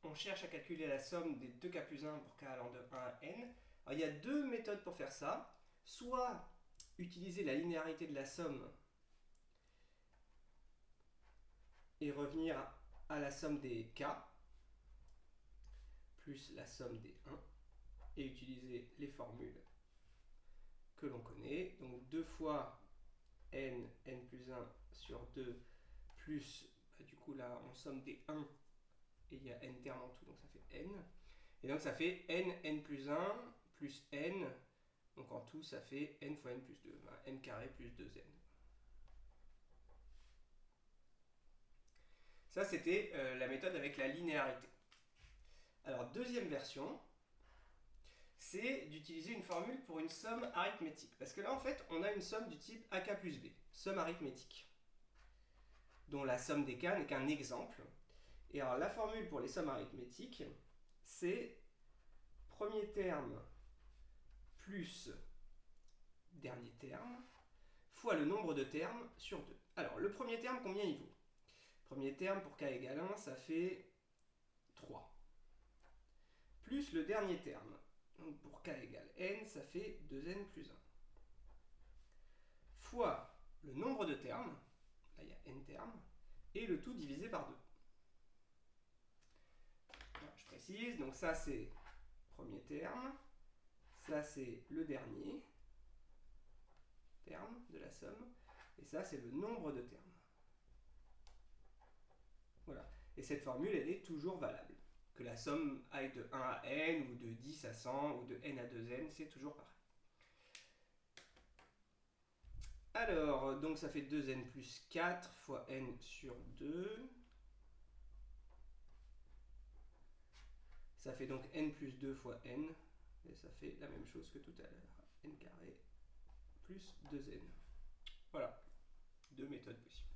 on cherche à calculer la somme des 2k plus 1 pour k allant de 1 à n. Alors, il y a deux méthodes pour faire ça. Soit utiliser la linéarité de la somme et revenir à la somme des k plus la somme des 1 et utiliser les formules que l'on connaît. Donc 2 fois n plus 1 sur 2 plus, du coup là on somme des 1 et il y a n termes en tout, donc ça fait n. Et donc ça fait n plus 1 plus n, donc en tout ça fait n fois n plus 2, n carré plus 2n. Ça c'était la méthode avec la linéarité. Alors deuxième version, c'est d'utiliser une formule pour une somme arithmétique. Parce que là en fait on a une somme du type AK plus B, somme arithmétique, dont la somme des k n'est qu'un exemple. Et alors la formule pour les sommes arithmétiques, c'est premier terme plus dernier terme fois le nombre de termes sur 2. Alors le premier terme, combien il vaut? Premier terme pour k égale 1, ça fait 3. Plus le dernier terme, donc pour k égale n, ça fait 2n plus 1. Fois le nombre de termes, là il y a n termes, et le tout divisé par 2. Alors, je précise, donc ça c'est premier terme, ça c'est le dernier terme de la somme, et ça c'est le nombre de termes. Voilà, et cette formule elle est toujours valable. Que la somme aille de 1 à n, ou de 10 à 100, ou de n à 2n, c'est toujours pareil. Alors, donc ça fait 2n plus 4 fois n sur 2. Ça fait donc n plus 2 fois n, et ça fait la même chose que tout à l'heure. N carré plus 2n. Voilà, deux méthodes possibles.